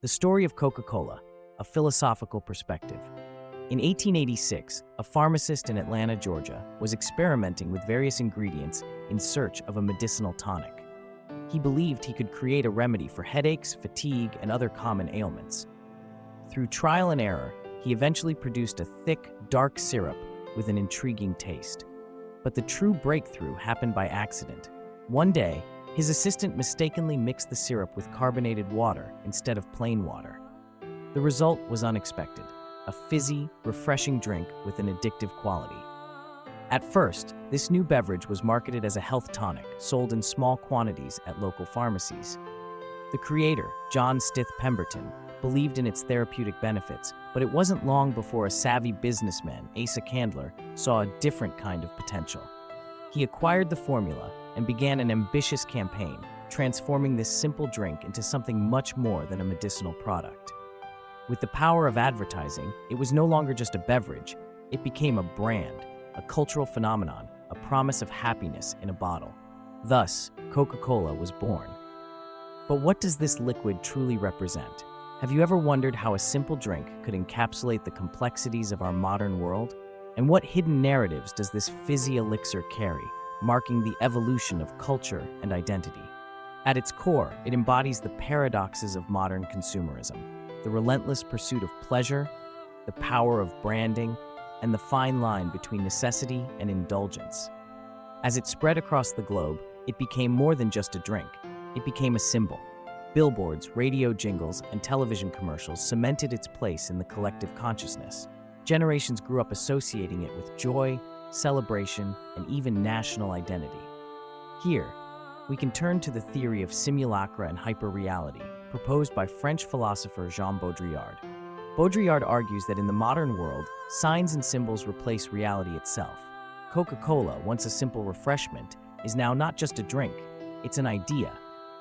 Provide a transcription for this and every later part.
The story of Coca-Cola, a philosophical perspective. In 1886, a pharmacist in Atlanta, Georgia, was experimenting with various ingredients in search of a medicinal tonic. He believed he could create a remedy for headaches, fatigue, and other common ailments. Through trial and error, he eventually produced a thick, dark syrup with an intriguing taste. But the true breakthrough happened by accident. One day, his assistant mistakenly mixed the syrup with carbonated water instead of plain water. The result was unexpected, a fizzy, refreshing drink with an addictive quality. At first, this new beverage was marketed as a health tonic, sold in small quantities at local pharmacies. The creator, Stith Pemberton, believed in its therapeutic benefits, but it wasn't long before a savvy businessman, Asa Candler, saw a different kind of potential. He acquired the formula and began an ambitious campaign, transforming this simple drink into something much more than a medicinal product. With the power of advertising, it was no longer just a beverage, it became a brand, a cultural phenomenon, a promise of happiness in a bottle. Thus, Coca-Cola was born. But what does this liquid truly represent? Have you ever wondered how a simple drink could encapsulate the complexities of our modern world? And what hidden narratives does this fizzy elixir carry, marking the evolution of culture and identity? At its core, it embodies the paradoxes of modern consumerism, the relentless pursuit of pleasure, the power of branding, and the fine line between necessity and indulgence. As it spread across the globe, it became more than just a drink. It became a symbol. Billboards, radio jingles, and television commercials cemented its place in the collective consciousness. Generations grew up associating it with joy, celebration, and even national identity. Here, we can turn to the theory of simulacra and hyperreality, proposed by French philosopher Jean Baudrillard. Baudrillard argues that in the modern world, signs and symbols replace reality itself. Coca-Cola, once a simple refreshment, is now not just a drink, it's an idea.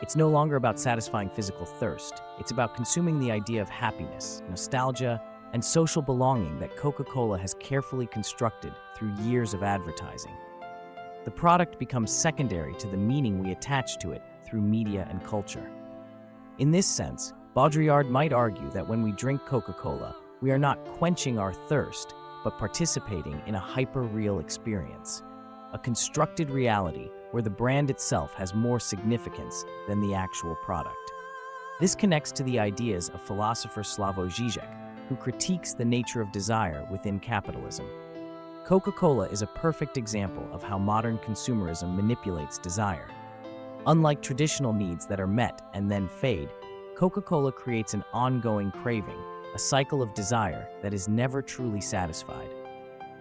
It's no longer about satisfying physical thirst. It's about consuming the idea of happiness, nostalgia, and social belonging that Coca-Cola has carefully constructed through years of advertising. The product becomes secondary to the meaning we attach to it through media and culture. In this sense, Baudrillard might argue that when we drink Coca-Cola, we are not quenching our thirst, but participating in a hyper-real experience, a constructed reality where the brand itself has more significance than the actual product. This connects to the ideas of philosopher Slavoj Žižek, who critiques the nature of desire within capitalism. Coca-Cola is a perfect example of how modern consumerism manipulates desire. Unlike traditional needs that are met and then fade, Coca-Cola creates an ongoing craving, a cycle of desire that is never truly satisfied.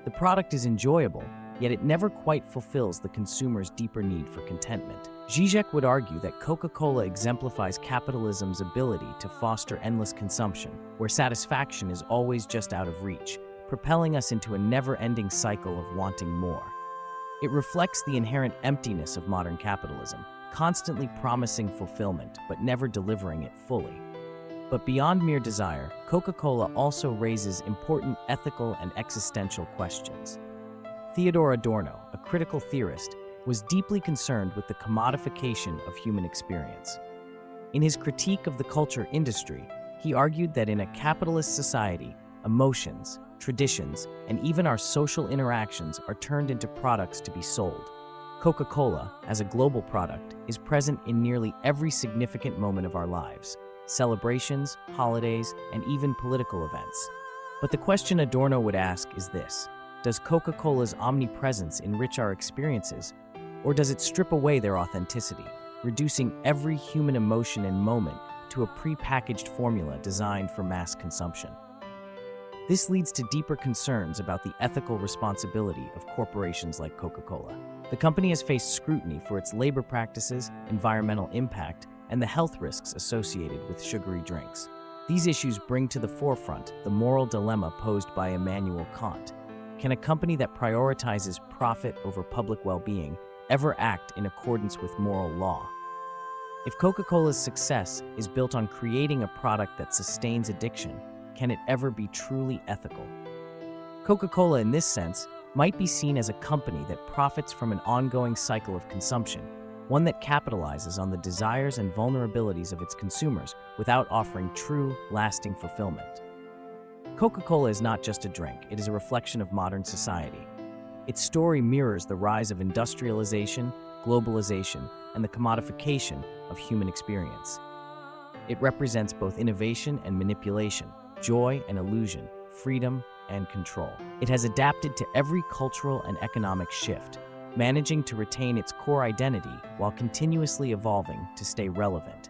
The product is enjoyable, yet it never quite fulfills the consumer's deeper need for contentment. Žižek would argue that Coca-Cola exemplifies capitalism's ability to foster endless consumption, where satisfaction is always just out of reach, propelling us into a never-ending cycle of wanting more. It reflects the inherent emptiness of modern capitalism, constantly promising fulfillment but never delivering it fully. But beyond mere desire, Coca-Cola also raises important ethical and existential questions. Theodor Adorno, a critical theorist, was deeply concerned with the commodification of human experience. In his critique of the culture industry, he argued that in a capitalist society, emotions, traditions, and even our social interactions are turned into products to be sold. Coca-Cola, as a global product, is present in nearly every significant moment of our lives: celebrations, holidays, and even political events. But the question Adorno would ask is this: does Coca-Cola's omnipresence enrich our experiences, or does it strip away their authenticity, reducing every human emotion and moment to a pre-packaged formula designed for mass consumption? This leads to deeper concerns about the ethical responsibility of corporations like Coca-Cola. The company has faced scrutiny for its labor practices, environmental impact, and the health risks associated with sugary drinks. These issues bring to the forefront the moral dilemma posed by Immanuel Kant. Can a company that prioritizes profit over public well-being ever act in accordance with moral law? If Coca-Cola's success is built on creating a product that sustains addiction, can it ever be truly ethical? Coca-Cola, in this sense, might be seen as a company that profits from an ongoing cycle of consumption, one that capitalizes on the desires and vulnerabilities of its consumers without offering true, lasting fulfillment. Coca-Cola is not just a drink, it is a reflection of modern society. Its story mirrors the rise of industrialization, globalization, and the commodification of human experience. It represents both innovation and manipulation, joy and illusion, freedom and control. It has adapted to every cultural and economic shift, managing to retain its core identity while continuously evolving to stay relevant.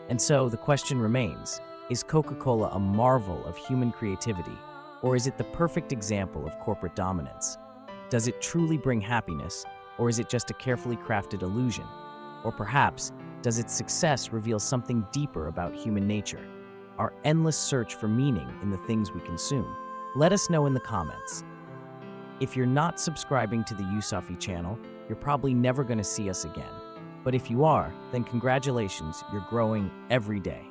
And so the question remains, is Coca-Cola a marvel of human creativity, or is it the perfect example of corporate dominance? Does it truly bring happiness, or is it just a carefully crafted illusion? Or perhaps, does its success reveal something deeper about human nature, our endless search for meaning in the things we consume? Let us know in the comments. If you're not subscribing to the Yusafi channel, you're probably never going to see us again. But if you are, then congratulations, you're growing every day.